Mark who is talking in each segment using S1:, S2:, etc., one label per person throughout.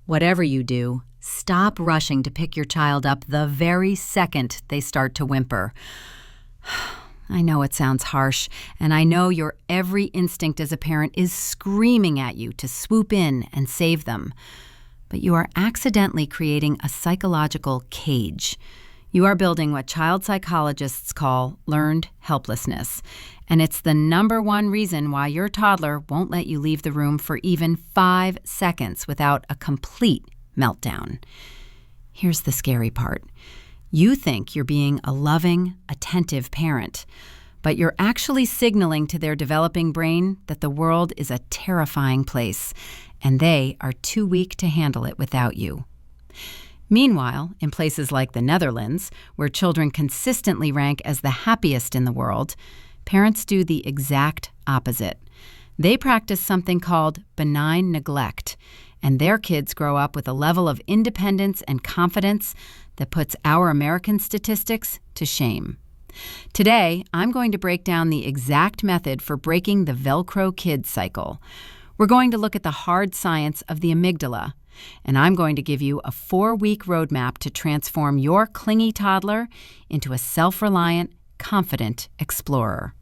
S1: Whatever you do, stop rushing to pick your child up the very second they start to whimper. I know it sounds harsh, and I know your every instinct as a parent is screaming at you to swoop in and save them. But you are accidentally creating a psychological cage. You are building what child psychologists call learned helplessness, and it's the number one reason why your toddler won't let you leave the room for even 5 seconds without a complete meltdown. Here's the scary part. You think you're being a loving, attentive parent, but you're actually signaling to their developing brain that the world is a terrifying place, and they are too weak to handle it without you. Meanwhile, in places like the Netherlands, where children consistently rank as the happiest in the world, parents do the exact opposite. They practice something called benign neglect, and their kids grow up with a level of independence and confidence that puts our American statistics to shame. Today, I'm going to break down the exact method for breaking the Velcro Kid cycle. We're going to look at the hard science of the amygdala, and I'm going to give you a 4-week roadmap to transform your clingy toddler into a self-reliant, confident explorer.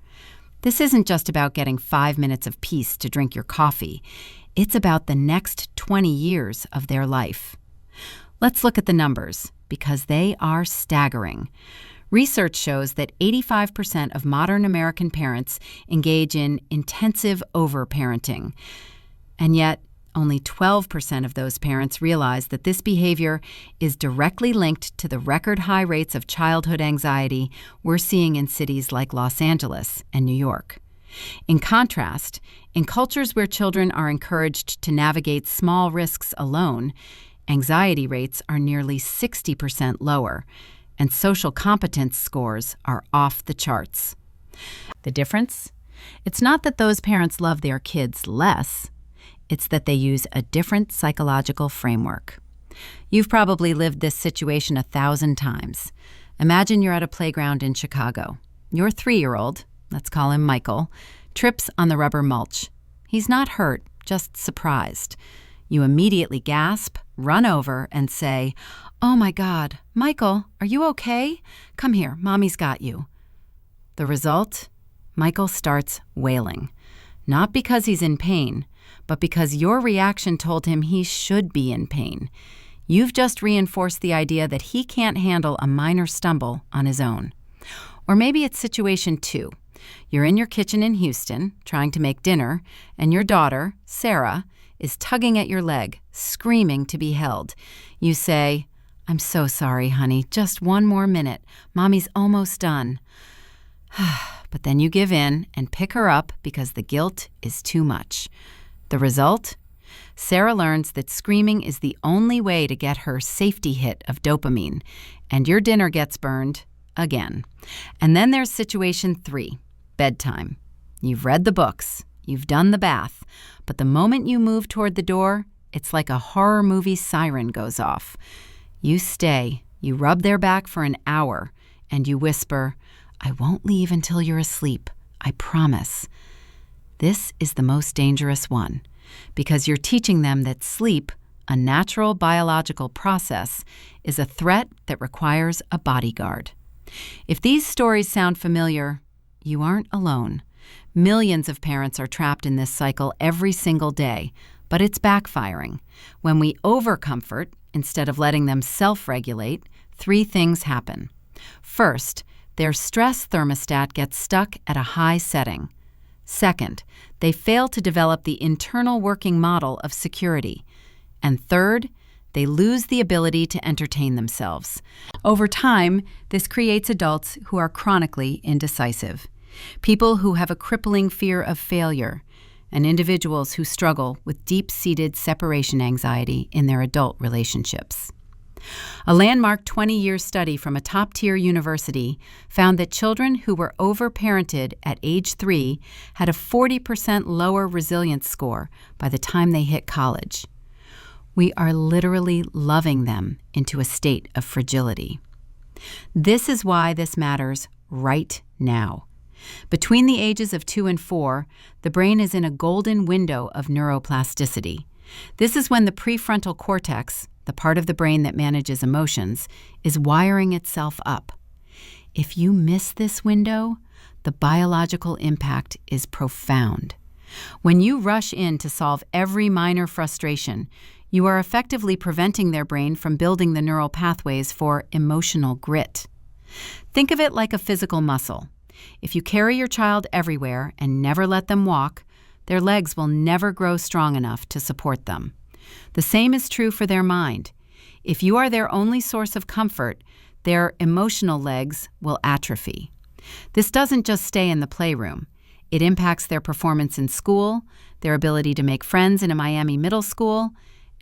S1: This isn't just about getting 5 minutes of peace to drink your coffee. It's about the next 20 years of their life. Let's look at the numbers, because they are staggering. Research shows that 85% of modern American parents engage in intensive overparenting, and yet only 12% of those parents realize that this behavior is directly linked to the record-high rates of childhood anxiety we're seeing in cities like Los Angeles and New York. In contrast, in cultures where children are encouraged to navigate small risks alone, anxiety rates are nearly 60% lower, and social competence scores are off the charts. The difference? It's not that those parents love their kids less. It's that they use a different psychological framework. You've probably lived this situation 1,000 times. Imagine you're at a playground in Chicago. Your 3-year-old, let's call him Michael, trips on the rubber mulch. He's not hurt, just surprised. You immediately gasp, run over, and say, "Oh my God, Michael, are you okay? Come here, Mommy's got you." The result? Michael starts wailing. Not because he's in pain, but because your reaction told him he should be in pain. You've just reinforced the idea that he can't handle a minor stumble on his own. Or maybe it's situation 2. You're in your kitchen in Houston, trying to make dinner, and your daughter, Sarah, is tugging at your leg, screaming to be held. You say, "I'm so sorry, honey. Just 1 more minute. Mommy's almost done." But then you give in and pick her up because the guilt is too much. The result? Sarah learns that screaming is the only way to get her safety hit of dopamine, and your dinner gets burned again. And then there's situation 3, bedtime. You've read the books, you've done the bath, but the moment you move toward the door, it's like a horror movie siren goes off. You stay, you rub their back for an hour, and you whisper, "I won't leave until you're asleep, I promise." This is the most dangerous one, because you're teaching them that sleep, a natural biological process, is a threat that requires a bodyguard. If these stories sound familiar, you aren't alone. Millions of parents are trapped in this cycle every single day, but it's backfiring. When we overcomfort, instead of letting them self-regulate, 3 things happen. First, their stress thermostat gets stuck at a high setting. Second, they fail to develop the internal working model of security. And third, they lose the ability to entertain themselves. Over time, this creates adults who are chronically indecisive, people who have a crippling fear of failure, and individuals who struggle with deep-seated separation anxiety in their adult relationships. A landmark 20-year study from a top-tier university found that children who were overparented at age 3 had a 40% lower resilience score by the time they hit college. We are literally loving them into a state of fragility. This is why this matters right now. Between the ages of 2 and 4, the brain is in a golden window of neuroplasticity. This is when the prefrontal cortex, the part of the brain that manages emotions, is wiring itself up. If you miss this window, the biological impact is profound. When you rush in to solve every minor frustration, you are effectively preventing their brain from building the neural pathways for emotional grit. Think of it like a physical muscle. If you carry your child everywhere and never let them walk, their legs will never grow strong enough to support them. The same is true for their mind. If you are their only source of comfort, their emotional legs will atrophy. This doesn't just stay in the playroom. It impacts their performance in school, their ability to make friends in a Miami middle school,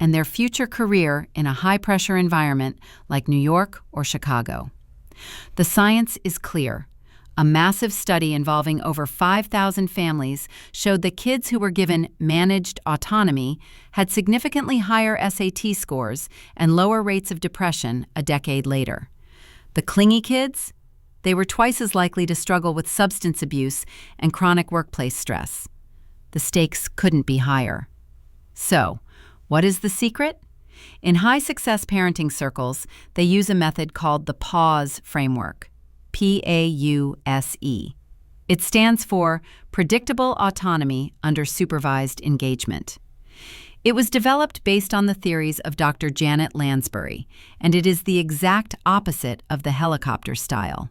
S1: and their future career in a high-pressure environment like New York or Chicago. The science is clear. A massive study involving over 5,000 families showed that kids who were given managed autonomy had significantly higher SAT scores and lower rates of depression a decade later. The clingy kids? They were twice as likely to struggle with substance abuse and chronic workplace stress. The stakes couldn't be higher. So, what is the secret? In high-success parenting circles, they use a method called the P.A.U.S.E framework. P.A.U.S.E. It stands for Predictable Autonomy Under Supervised Engagement. It was developed based on the theories of Dr. Janet Lansbury, and it is the exact opposite of the helicopter style.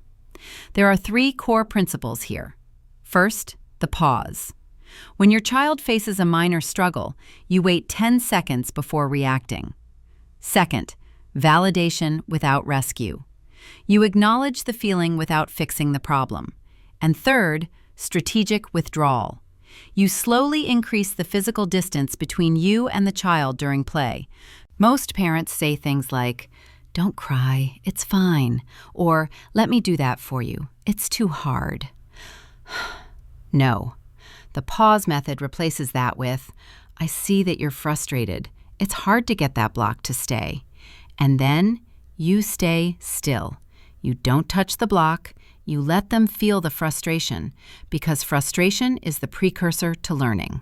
S1: There are 3 core principles here. First, the pause. When your child faces a minor struggle, you wait 10 seconds before reacting. Second, validation without rescue. You acknowledge the feeling without fixing the problem. And third, strategic withdrawal. You slowly increase the physical distance between you and the child during play. Most parents say things like, "Don't cry, it's fine," or "Let me do that for you, it's too hard." No. The pause method replaces that with, "I see that you're frustrated. It's hard to get that block to stay." And then you stay still. You don't touch the block. You let them feel the frustration, because frustration is the precursor to learning.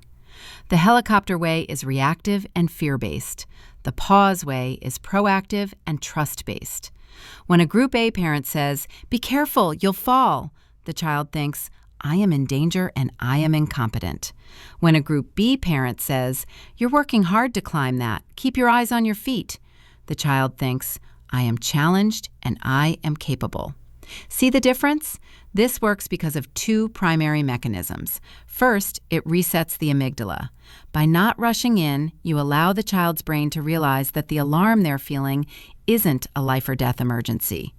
S1: The helicopter way is reactive and fear-based. The pause way is proactive and trust-based. When a Group A parent says, "Be careful, you'll fall," the child thinks, "I am in danger and I am incompetent." When a Group B parent says, "You're working hard to climb that, keep your eyes on your feet," the child thinks, "I am challenged and I am capable." See the difference? This works because of 2 primary mechanisms. First, it resets the amygdala. By not rushing in, you allow the child's brain to realize that the alarm they're feeling isn't a life or death emergency.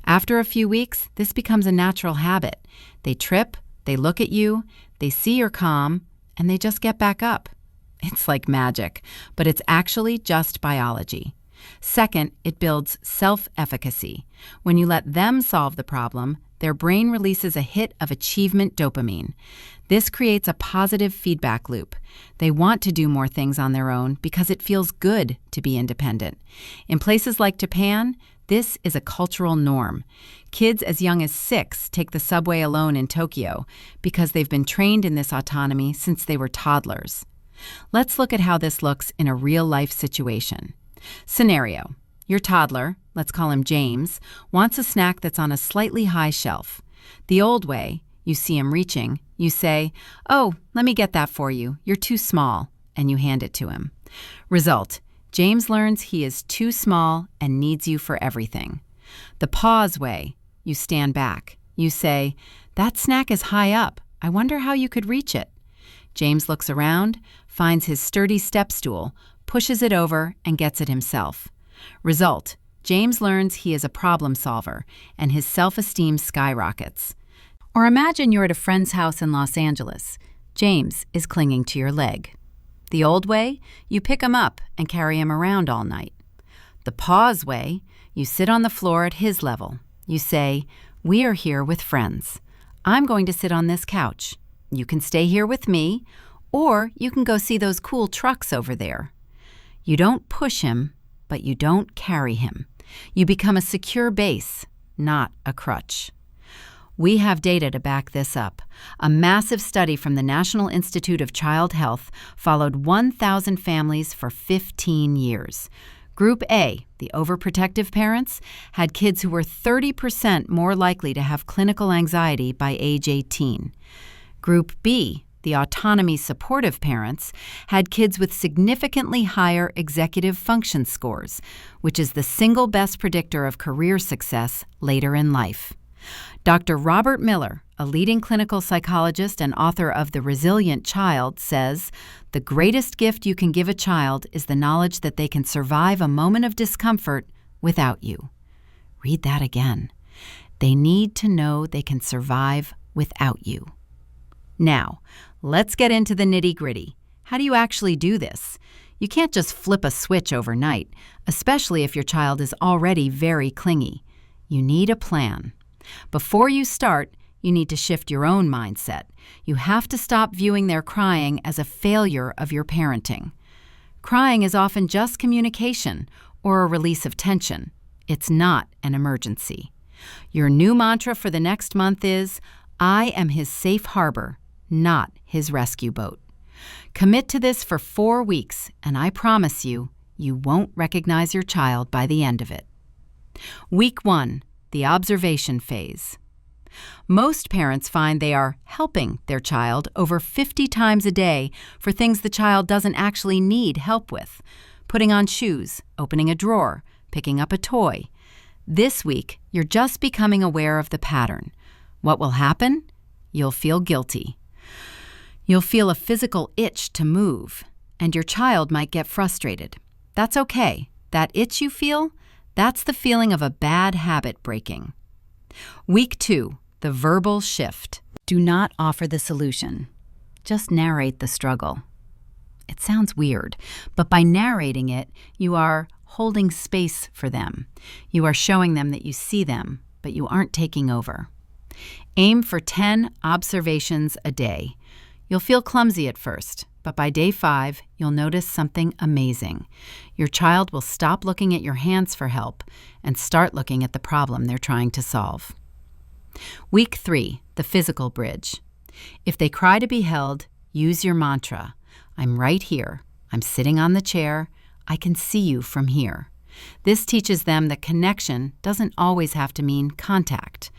S1: After a few weeks, this becomes a natural habit. They trip, they look at you, they see you're calm, and they just get back up. It's like magic, but it's actually just biology. Second, it builds self-efficacy. When you let them solve the problem, their brain releases a hit of achievement dopamine. This creates a positive feedback loop. They want to do more things on their own because it feels good to be independent. In places like Japan, this is a cultural norm. Kids as young as 6 take the subway alone in Tokyo because they've been trained in this autonomy since they were toddlers. Let's look at how this looks in a real-life situation. Scenario: your toddler, let's call him James, wants a snack that's on a slightly high shelf. The old way, you see him reaching, you say, "Oh, let me get that for you, you're too small," and you hand it to him. Result: James learns he is too small and needs you for everything. The pause way, you stand back. You say, "That snack is high up. I wonder how you could reach it." James looks around, finds his sturdy step stool, pushes it over, and gets it himself. Result: James learns he is a problem solver, and his self-esteem skyrockets. Or imagine you're at a friend's house in Los Angeles. James is clinging to your leg. The old way, you pick him up and carry him around all night. The pause way, you sit on the floor at his level. You say, "We are here with friends. I'm going to sit on this couch. You can stay here with me, or you can go see those cool trucks over there." You don't push him, but you don't carry him. You become a secure base, not a crutch. We have data to back this up. A massive study from the National Institute of Child Health followed 1,000 families for 15 years. Group A, the overprotective parents, had kids who were 30% more likely to have clinical anxiety by age 18. Group B, the autonomy supportive parents, had kids with significantly higher executive function scores, which is the single best predictor of career success later in life. Dr. Robert Miller, a leading clinical psychologist and author of The Resilient Child, says, "The greatest gift you can give a child is the knowledge that they can survive a moment of discomfort without you." Read that again. They need to know they can survive without you. Now, let's get into the nitty-gritty. How do you actually do this? You can't just flip a switch overnight, especially if your child is already very clingy. You need a plan. Before you start, you need to shift your own mindset. You have to stop viewing their crying as a failure of your parenting. Crying is often just communication or a release of tension. It's not an emergency. Your new mantra for the next month is, "I am his safe harbor, not his rescue boat." Commit to this for 4 weeks, and I promise you, you won't recognize your child by the end of it. Week 1. The observation phase. Most parents find they are helping their child over 50 times a day for things the child doesn't actually need help with. Putting on shoes, opening a drawer, picking up a toy. This week, you're just becoming aware of the pattern. What will happen? You'll feel guilty. You'll feel a physical itch to move, and your child might get frustrated. That's okay. That itch you feel, that's the feeling of a bad habit breaking. Week 2, the verbal shift. Do not offer the solution. Just narrate the struggle. It sounds weird, but by narrating it, you are holding space for them. You are showing them that you see them, but you aren't taking over. Aim for 10 observations a day. You'll feel clumsy at first, but by day 5, you'll notice something amazing. Your child will stop looking at your hands for help and start looking at the problem they're trying to solve. Week 3, the physical bridge. If they cry to be held, use your mantra. I'm right here. I'm sitting on the chair. I can see you from here. This teaches them that connection doesn't always have to mean contact.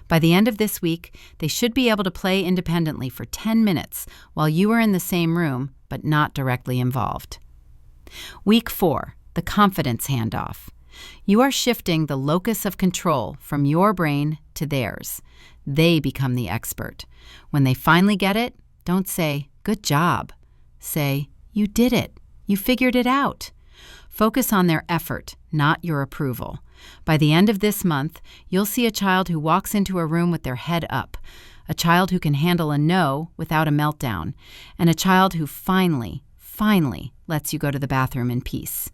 S1: By the end of this week, they should be able to play independently for 10 minutes while you are in the same room but not directly involved. Week 4, the confidence handoff. You are shifting the locus of control from your brain to theirs. They become the expert. When they finally get it, don't say, "Good job." Say, "You did it. You figured it out." Focus on their effort, not your approval. By the end of this month, you'll see a child who walks into a room with their head up, a child who can handle a no without a meltdown, and a child who finally lets you go to the bathroom in peace.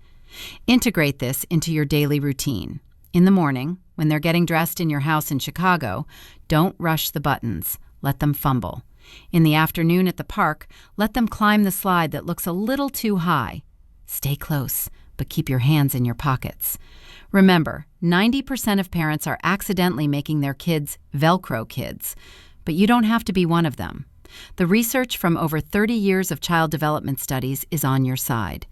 S1: Integrate this into your daily routine. In the morning, when they're getting dressed in your house in Chicago, don't rush the buttons. Let them fumble. In the afternoon at the park, let them climb the slide that looks a little too high. Stay close, but keep your hands in your pockets. Remember, 90% of parents are accidentally making their kids Velcro kids, but you don't have to be one of them. The research from over 30 years of child development studies is on your side.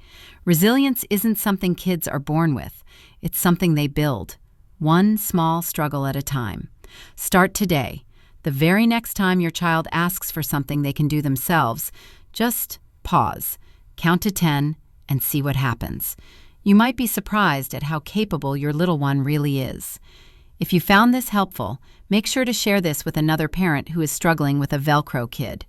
S1: Resilience isn't something kids are born with. It's something they build, one small struggle at a time. Start today. The very next time your child asks for something they can do themselves, just pause, count to 10, and see what happens. You might be surprised at how capable your little one really is. If you found this helpful, make sure to share this with another parent who is struggling with a Velcro kid.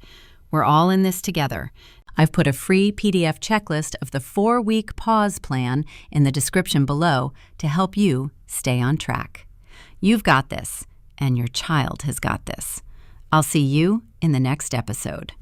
S1: We're all in this together. I've put a free PDF checklist of the 4-week P.A.U.S E plan in the description below to help you stay on track. You've got this, and your child has got this. I'll see you in the next episode.